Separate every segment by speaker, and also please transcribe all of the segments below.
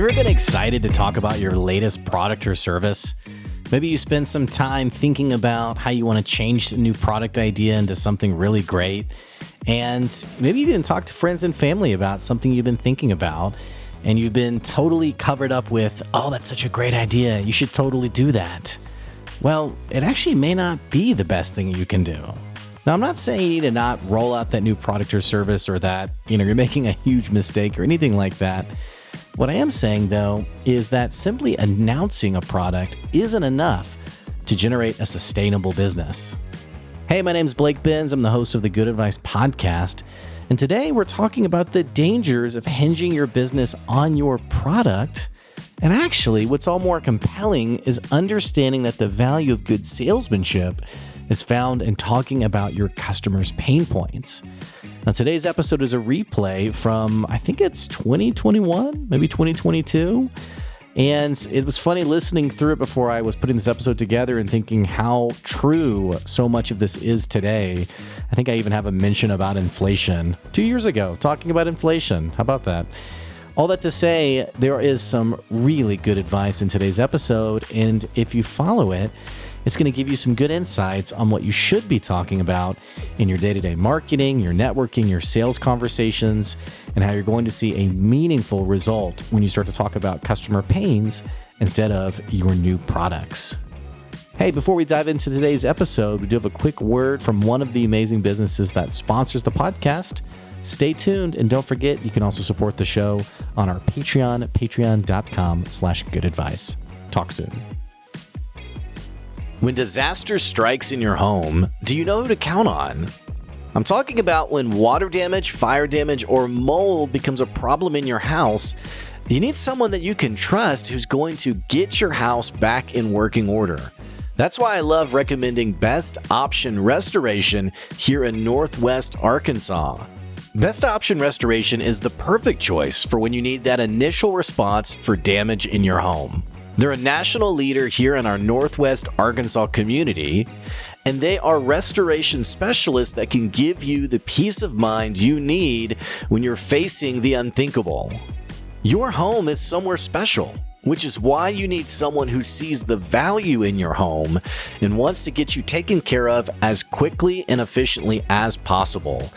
Speaker 1: you ever been excited to talk about your latest product or service? Maybe you spend some time thinking about how you want to change a new product idea into something really great. And maybe you even talk to friends and family about something you've been thinking about, and you've been totally covered up with, oh, that's such a great idea. You should totally do that. Well, it actually may not be the best thing you can do. Now, I'm not saying you need to not roll out that new product or service, or that, you're making a huge mistake or anything like that. What I am saying, though, is that simply announcing a product isn't enough to generate a sustainable business. Hey, my name's Blake Benz. I'm the host of the Good Advice Podcast. And today we're talking about the dangers of hinging your business on your product. And actually, what's all more compelling is understanding that the value of good salesmanship is found in talking about your customers' pain points. Now, today's episode is a replay from, I think it's 2021, maybe 2022. And it was funny listening through it before I was putting this episode together and thinking how true so much of this is today. I think I even have a mention about inflation 2 years ago, talking about inflation. How about that? All that to say, there is some really good advice in today's episode. And if you follow it, it's going to give you some good insights on what you should be talking about in your day-to-day marketing, your networking, your sales conversations, and how you're going to see a meaningful result when you start to talk about customer pains instead of your new products. Hey, before we dive into today's episode, we do have a quick word from one of the amazing businesses that sponsors the podcast. Stay tuned, and don't forget, you can also support the show on our Patreon, patreon.com/goodadvice. Talk soon. When disaster strikes in your home, do you know who to count on? I'm talking about when water damage, fire damage, or mold becomes a problem in your house. You need someone that you can trust who's going to get your house back in working order. That's why I love recommending Best Option Restoration here in Northwest Arkansas. Best Option Restoration is the perfect choice for when you need that initial response for damage in your home. They're a national leader here in our Northwest Arkansas community, and they are restoration specialists that can give you the peace of mind you need when you're facing the unthinkable. Your home is somewhere special, which is why you need someone who sees the value in your home and wants to get you taken care of as quickly and efficiently as possible.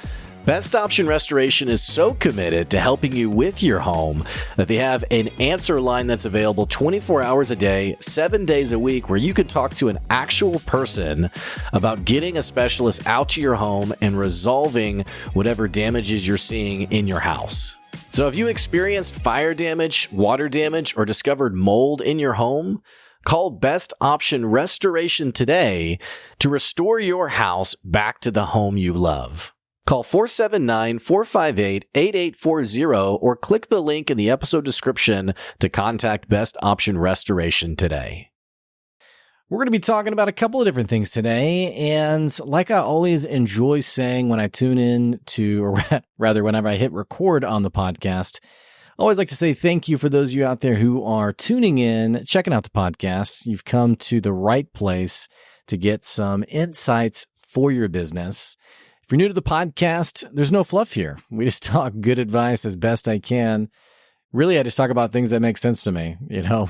Speaker 1: Best Option Restoration is so committed to helping you with your home that they have an answer line that's available 24 hours a day, 7 days a week, where you can talk to an actual person about getting a specialist out to your home and resolving whatever damages you're seeing in your house. So if you experienced fire damage, water damage, or discovered mold in your home, call Best Option Restoration today to restore your house back to the home you love. Call 479-458-8840 or click the link in the episode description to contact Best Option Restoration today. We're going to be talking about a couple of different things today, and like I always enjoy saying when I tune in to, or rather whenever I hit record on the podcast, I always like to say thank you for those of you out there who are tuning in, checking out the podcast. You've come to the right place to get some insights for your business. If you're new to the podcast, there's no fluff here. We just talk good advice as best I can. Really, I just talk about things that make sense to me,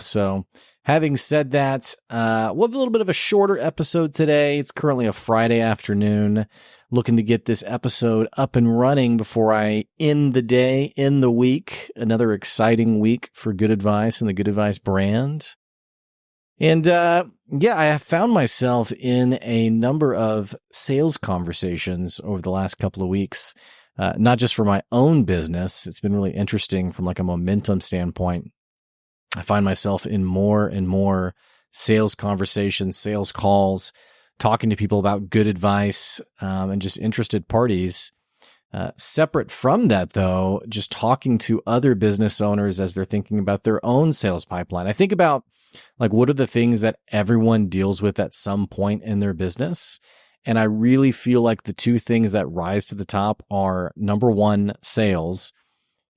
Speaker 1: So having said that, we'll have a little bit of a shorter episode today. It's currently a Friday afternoon. Looking to get this episode up and running before I end the day, end the week. Another exciting week for Good Advice and the Good Advice brand. And I have found myself in a number of sales conversations over the last couple of weeks, not just for my own business. It's been really interesting from like a momentum standpoint. I find myself in more and more sales conversations, sales calls, talking to people about good advice, and just interested parties. Separate from that, though, just talking to other business owners as they're thinking about their own sales pipeline. I think about like, what are the things that everyone deals with at some point in their business? And I really feel like the two things that rise to the top are, number one, sales.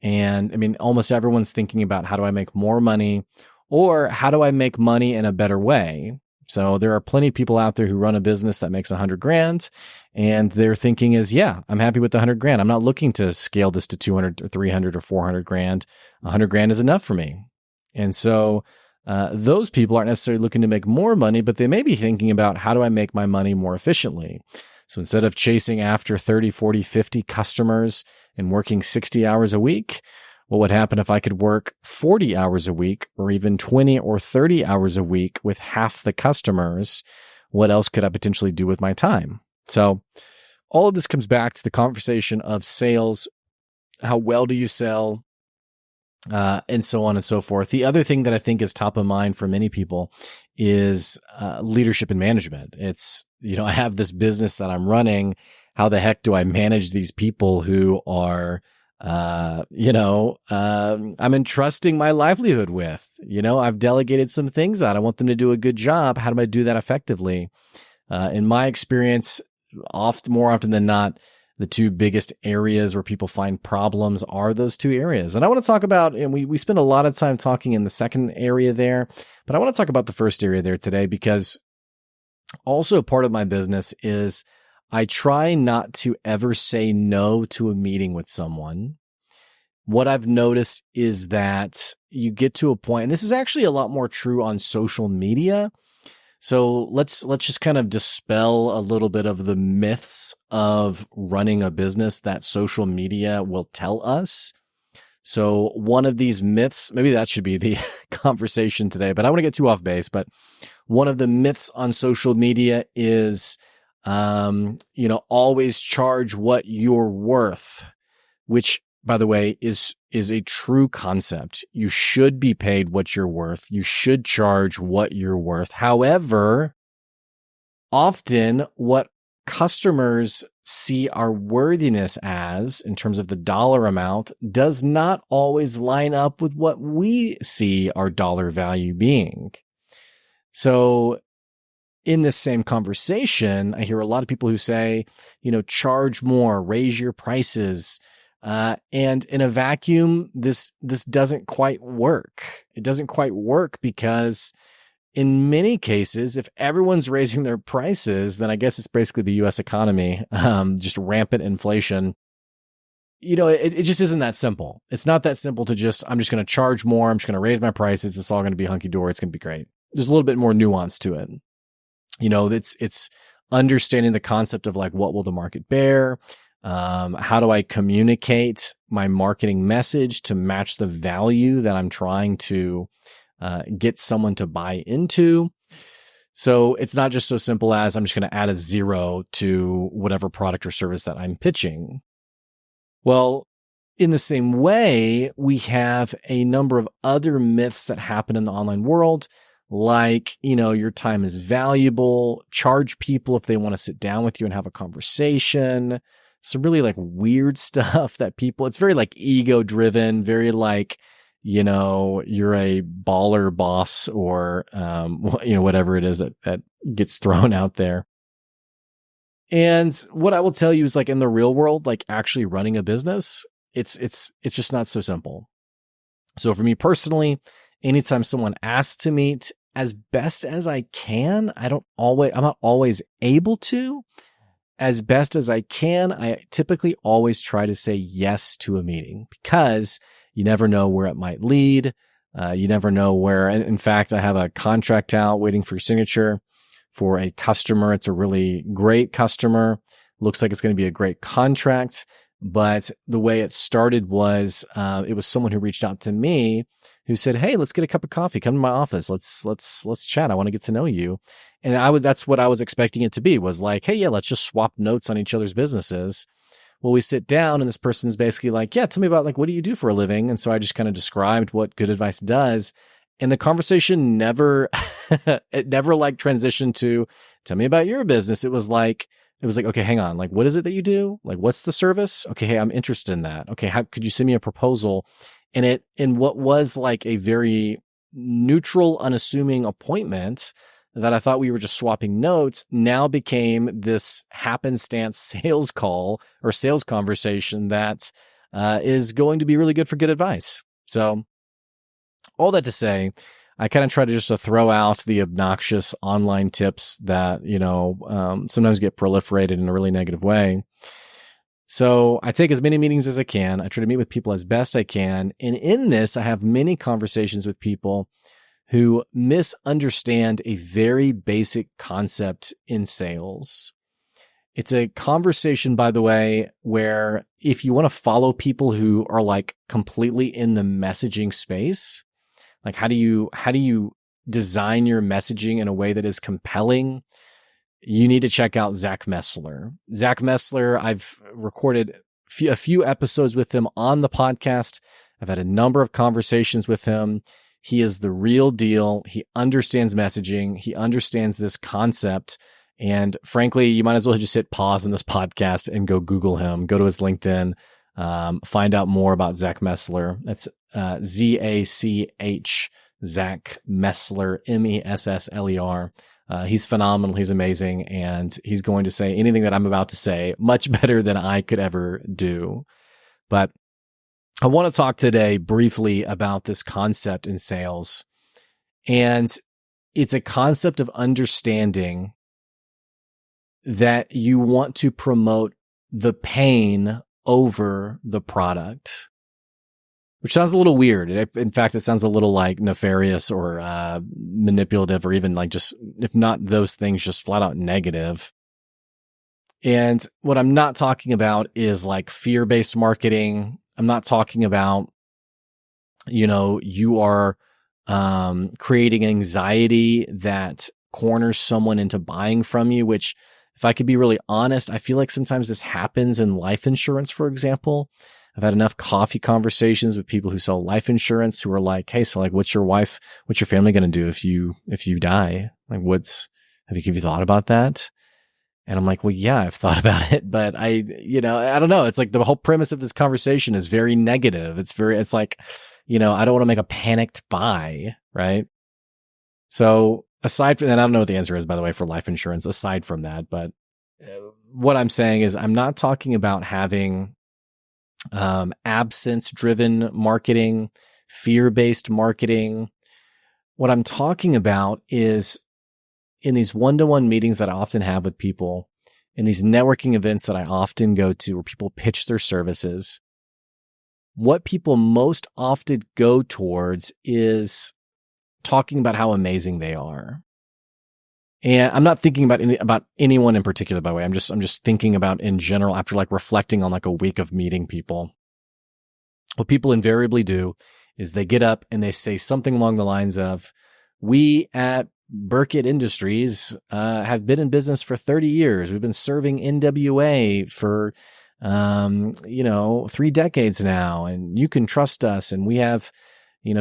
Speaker 1: And I mean, almost everyone's thinking about, how do I make more money, or how do I make money in a better way? So there are plenty of people out there who run a business that makes $100,000, and their thinking is, yeah, I'm happy with the $100,000. I'm not looking to scale this to 200 or 300 or 400 grand. $100,000 is enough for me. And so those people aren't necessarily looking to make more money, but they may be thinking about, how do I make my money more efficiently? So instead of chasing after 30, 40, 50 customers and working 60 hours a week, what would happen if I could work 40 hours a week or even 20 or 30 hours a week with half the customers? What else could I potentially do with my time? So all of this comes back to the conversation of sales. How well do you sell? And so on and so forth. The other thing that I think is top of mind for many people is leadership and management. It's, I have this business that I'm running. How the heck do I manage these people who are, I'm entrusting my livelihood with? I've delegated some things out. I want them to do a good job. How do I do that effectively? In my experience, more often than not, the two biggest areas where people find problems are those two areas. And I want to talk about, and we spend a lot of time talking in the second area there, but I want to talk about the first area there today, because also part of my business is I try not to ever say no to a meeting with someone. What I've noticed is that you get to a point, and this is actually a lot more true on social media. So let's just kind of dispel a little bit of the myths of running a business that social media will tell us. So one of these myths, maybe that should be the conversation today, but I want to get too off base. But one of the myths on social media is, always charge what you're worth, which, by the way, is a true concept. You should be paid what you're worth. You should charge what you're worth. However, often what customers see our worthiness as, in terms of the dollar amount, does not always line up with what we see our dollar value being. So in this same conversation, I hear a lot of people who say, charge more, raise your prices. And in a vacuum, this doesn't quite work. It doesn't quite work because in many cases, if everyone's raising their prices, then I guess it's basically the U.S. economy, just rampant inflation. It just isn't that simple. It's not that simple to I'm just going to charge more. I'm just going to raise my prices. It's all going to be hunky dory. It's going to be great. There's a little bit more nuance to it. It's understanding the concept of what will the market bear? How do I communicate my marketing message to match the value that I'm trying to get someone to buy into? So it's not just so simple as I'm just going to add a zero to whatever product or service that I'm pitching. Well, in the same way, we have a number of other myths that happen in the online world, like, your time is valuable, charge people if they want to sit down with you and have a conversation. Some really weird stuff that it's very ego driven, very you're a baller boss or, whatever it is that gets thrown out there. And what I will tell you is in the real world, actually running a business, it's just not so simple. So for me personally, anytime someone asks to meet, as best as I can, I'm not always able to. As best as I can, I typically always try to say yes to a meeting, because you never know where it might lead. You never know where. And in fact, I have a contract out waiting for your signature for a customer. It's a really great customer. Looks like it's going to be a great contract. But the way it started was, it was someone who reached out to me who said, "Hey, let's get a cup of coffee. Come to my office. Let's chat. I want to get to know you." And that's what I was expecting it to be, was "Hey, yeah, let's just swap notes on each other's businesses." Well, we sit down and this person's basically "Yeah, tell me about what do you do for a living?" And so I just kind of described what good advice does. And the conversation never transitioned to "Tell me about your business." It was okay, hang on. What is it that you do? What's the service? Okay, hey, I'm interested in that. Okay, how could you send me a proposal? And in what was a very neutral, unassuming appointment that I thought we were just swapping notes, now became this happenstance sales call or sales conversation that is going to be really good for good advice. So all that to say, I kind of try to just throw out the obnoxious online tips that, sometimes get proliferated in a really negative way.
Speaker 2: So I take as many meetings as I can. I try to meet with people as best I can. And in this, I have many conversations with people who misunderstand a very basic concept in sales. It's a conversation, by the way, where if you want to follow people who are like completely in the messaging space, like how do you design your messaging in a way that is compelling? You need to check out Zach Messler. Zach Messler, I've recorded a few episodes with him on the podcast. I've had a number of conversations with him. He is the real deal. He understands messaging. He understands this concept. And frankly, you might as well just hit pause on this podcast and go Google him, go to his LinkedIn, find out more about Zach Messler. That's Z-A-C-H, Zach Messler, Messler. He's phenomenal. He's amazing. And he's going to say anything that I'm about to say much better than I could ever do. But I want to talk today briefly about this concept in sales. And it's a concept of understanding that you want to promote the pain over the product, which sounds a little weird. In fact, it sounds a little like nefarious or manipulative, or even like just, if not those things, just flat out negative. And what I'm not talking about is like fear-based marketing. I'm not talking about, you are creating anxiety that corners someone into buying from you, which, if I could be really honest, I feel like sometimes this happens in life insurance, for example. I've had enough coffee conversations with people who sell life insurance who are like, hey, so like, what's your family going to do if you die? Like, have you thought about that? And I'm like, well, yeah, I've thought about it, but I don't know. It's like the whole premise of this conversation is very negative. It's like, I don't want to make a panicked buy, right? So aside from that, I don't know what the answer is, by the way, for life insurance, aside from that. But what I'm saying is I'm not talking about having absence-driven marketing, fear-based marketing. What I'm talking about is in these one-to-one meetings that I often have with people, in these networking events that I often go to where people pitch their services, what people most often go towards is talking about how amazing they are. And I'm not thinking about anyone in particular, by the way. I'm just thinking about in general after like reflecting on like a week of meeting people. What people invariably do is they get up and they say something along the lines of, we at Burkett Industries have been in business for 30 years. We've been serving NWA for 3 decades now, and you can trust us. And we have,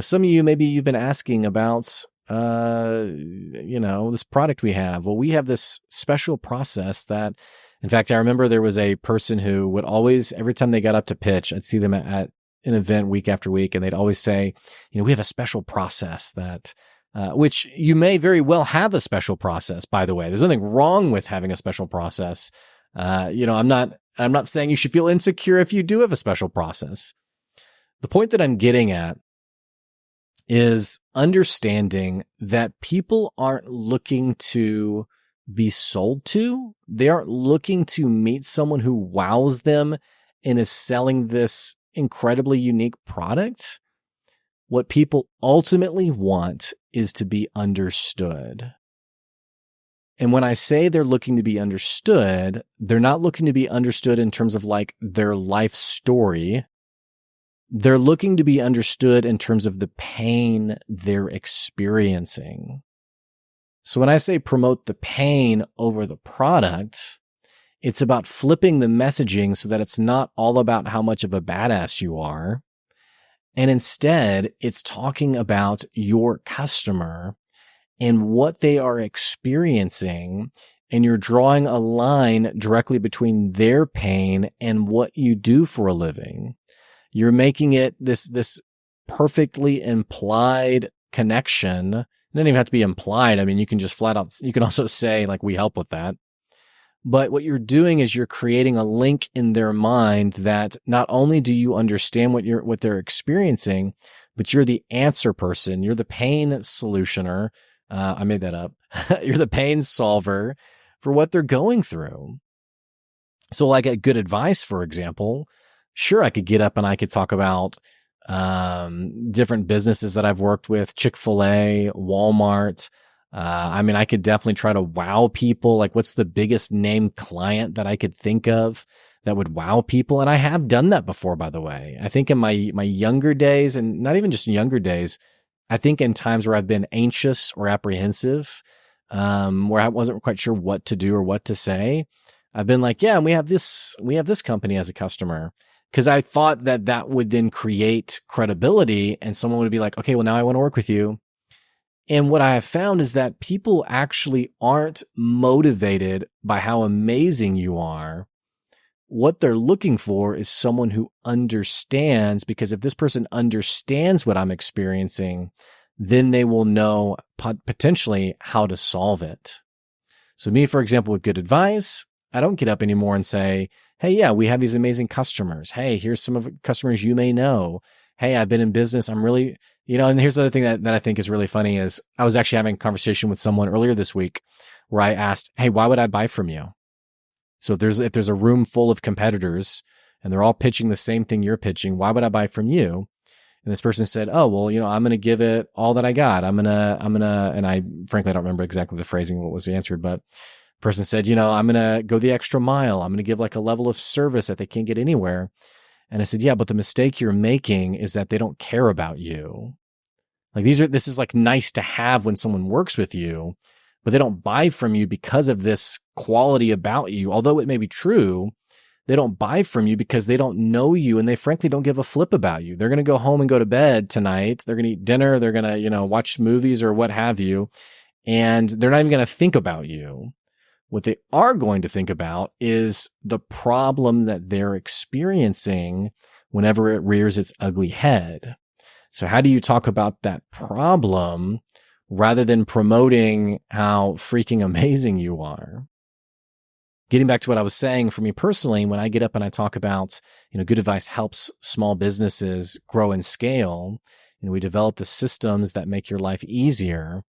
Speaker 2: some of you, maybe you've been asking about this product we have. Well, we have this special process that, in fact, I remember there was a person who would always, every time they got up to pitch, I'd see them at an event week after week, and they'd always say, we have a special process that, which you may very well have a special process, by the way. There's nothing wrong with having a special process. I'm not saying you should feel insecure if you do have a special process. The point that I'm getting at is understanding that people aren't looking to be sold to. They aren't looking to meet someone who wows them and is selling this incredibly unique product. What people ultimately want is to be understood. And when I say they're looking to be understood, they're not looking to be understood in terms of like their life story. They're looking to be understood in terms of the pain they're experiencing. So when I say promote the pain over the product, it's about flipping the messaging so that it's not all about how much of a badass you are. And instead, it's talking about your customer and what they are experiencing. And you're drawing a line directly between their pain and what you do for a living. You're making it this perfectly implied connection. It doesn't even have to be implied. I mean, you can just flat out, you can also say like, we help with that. But what you're doing is you're creating a link in their mind that not only do you understand what they're experiencing, but you're the answer person. You're the pain solutioner. I made that up. You're the pain solver for what they're going through. So like at Good Advice, for example, sure, I could get up and I could talk about different businesses that I've worked with, Chick-fil-A, Walmart. I could definitely try to wow people. Like, what's the biggest name client that I could think of that would wow people? And I have done that before, by the way. I think in my younger days, and not even just younger days, I think in times where I've been anxious or apprehensive, where I wasn't quite sure what to do or what to say, I've been like, yeah, we have this company as a customer. Because I thought that would then create credibility and someone would be like, okay, well, now I want to work with you. And what I have found is that people actually aren't motivated by how amazing you are. What they're looking for is someone who understands, because if this person understands what I'm experiencing, then they will know potentially how to solve it. So me, for example, with Good Advice, I don't get up anymore and say, hey, yeah, we have these amazing customers. Hey, here's some of the customers you may know. Hey, I've been in business. I'm really, and here's the other thing that I think is really funny is I was actually having a conversation with someone earlier this week where I asked, hey, why would I buy from you? So if there's a room full of competitors and they're all pitching the same thing you're pitching, why would I buy from you? And this person said, oh, well, I'm going to give it all that I got. I'm going to, and I frankly, I don't remember exactly the phrasing, what was answered, but person said, I'm going to go the extra mile. I'm going to give like a level of service that they can't get anywhere. And I said, yeah, but the mistake you're making is that they don't care about you. Like this is like nice to have when someone works with you, but they don't buy from you because of this quality about you. Although it may be true, they don't buy from you because they don't know you and they frankly don't give a flip about you. They're going to go home and go to bed tonight. They're going to eat dinner. They're going to, watch movies or what have you. And they're not even going to think about you. What they are going to think about is the problem that they're experiencing whenever it rears its ugly head. So how do you talk about that problem rather than promoting how freaking amazing you are? Getting back to what I was saying, for me personally, when I get up and I talk about, Good Advice helps small businesses grow and scale, we develop the systems that make your life easier.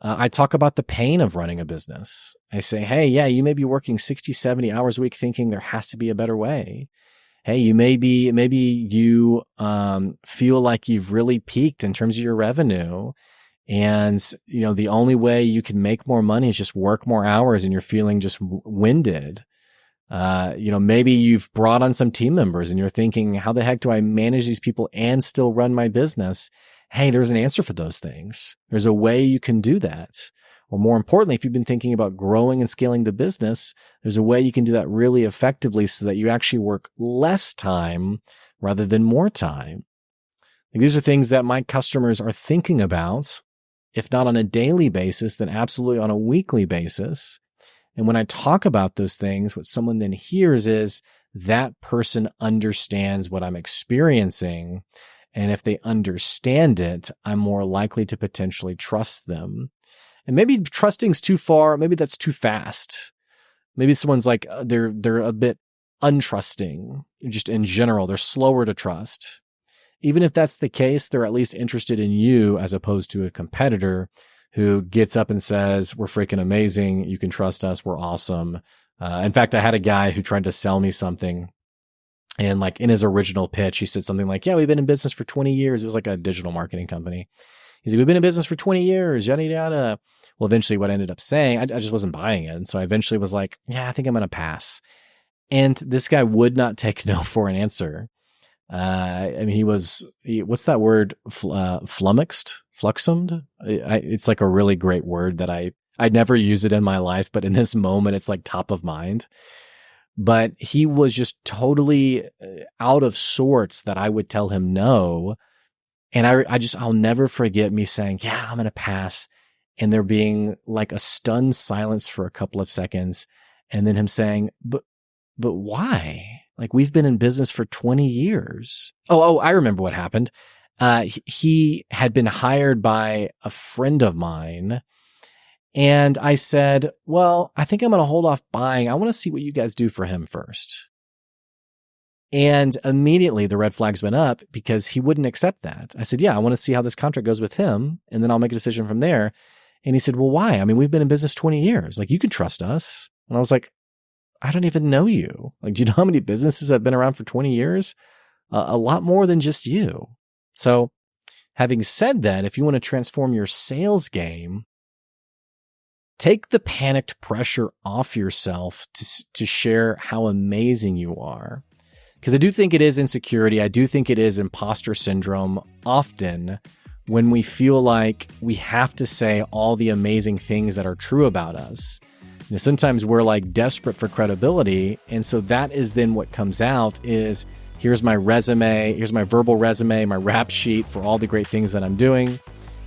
Speaker 2: I talk about the pain of running a business. I say, hey, yeah, you may be working 60, 70 hours a week thinking there has to be a better way. Hey, maybe you feel like you've really peaked in terms of your revenue. And, the only way you can make more money is just work more hours and you're feeling just winded. Maybe you've brought on some team members and you're thinking, how the heck do I manage these people and still run my business? Hey, there's an answer for those things. There's a way you can do that. Or more importantly, if you've been thinking about growing and scaling the business, there's a way you can do that really effectively so that you actually work less time rather than more time. These are things that my customers are thinking about, if not on a daily basis, then absolutely on a weekly basis. And when I talk about those things, what someone then hears is that person understands what I'm experiencing. And if they understand it, I'm more likely to potentially trust them. And maybe trusting's too far. Maybe that's too fast. Maybe someone's like, they're a bit untrusting. Just in general, they're slower to trust. Even if that's the case, they're at least interested in you as opposed to a competitor who gets up and says, we're freaking amazing. You can trust us. We're awesome. In fact, I had a guy who tried to sell me something. And like in his original pitch, he said something like, yeah, we've been in business for 20 years. It was like a digital marketing company. He's like, we've been in business for 20 years, yada, yada. Well, eventually what I ended up saying, I just wasn't buying it. And so I eventually was like, yeah, I think I'm going to pass. And this guy would not take no for an answer. What's that word? Flummoxed? Fluxumed? It's like a really great word that I'd never used it in my life, but in this moment, it's like top of mind. But he was just totally out of sorts that I would tell him no. And I'll never forget me saying, yeah, I'm going to pass. And there being like a stunned silence for a couple of seconds. And then him saying, but why? Like, we've been in business for 20 years. Oh, I remember what happened. He had been hired by a friend of mine. And I said, well, I think I'm going to hold off buying. I want to see what you guys do for him first. And immediately the red flags went up because he wouldn't accept that. I said, yeah, I want to see how this contract goes with him. And then I'll make a decision from there. And he said, well, why? I mean, we've been in business 20 years. Like, you can trust us. And I was like, I don't even know you. Like, do you know how many businesses have been around for 20 years? A lot more than just you. So having said that, if you want to transform your sales game, take the panicked pressure off yourself to share how amazing you are. Because I do think it is insecurity. I do think it is imposter syndrome often when we feel like we have to say all the amazing things that are true about us. You know, sometimes we're like desperate for credibility. And so that is then what comes out is, here's my resume, here's my verbal resume, my rap sheet for all the great things that I'm doing.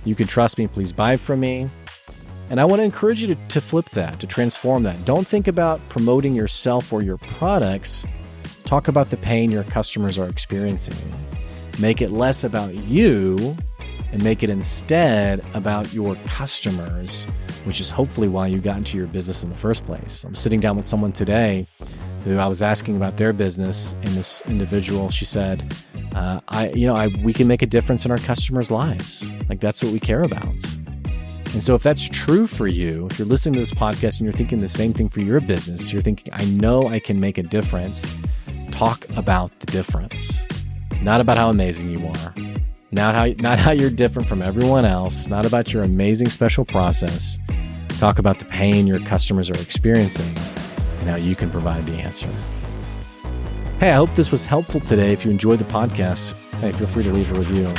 Speaker 2: You can trust me, please buy from me. And I want to encourage you to flip that, to transform that. Don't think about promoting yourself or your products. Talk about the pain your customers are experiencing. Make it less about you and make it instead about your customers, which is hopefully why you got into your business in the first place. I'm sitting down with someone today who I was asking about their business, and this individual, she said, we can make a difference in our customers' lives. Like, that's what we care about. And so if that's true for you, if you're listening to this podcast and you're thinking the same thing for your business, you're thinking, I know I can make a difference, talk about the difference. Not about how amazing you are. Not how you're different from everyone else. Not about your amazing special process. Talk about the pain your customers are experiencing and how you can provide the answer. Hey, I hope this was helpful today. If you enjoyed the podcast, hey, feel free to leave a review.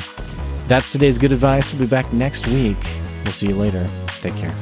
Speaker 2: That's today's good advice. We'll be back next week. We'll see you later. Take care.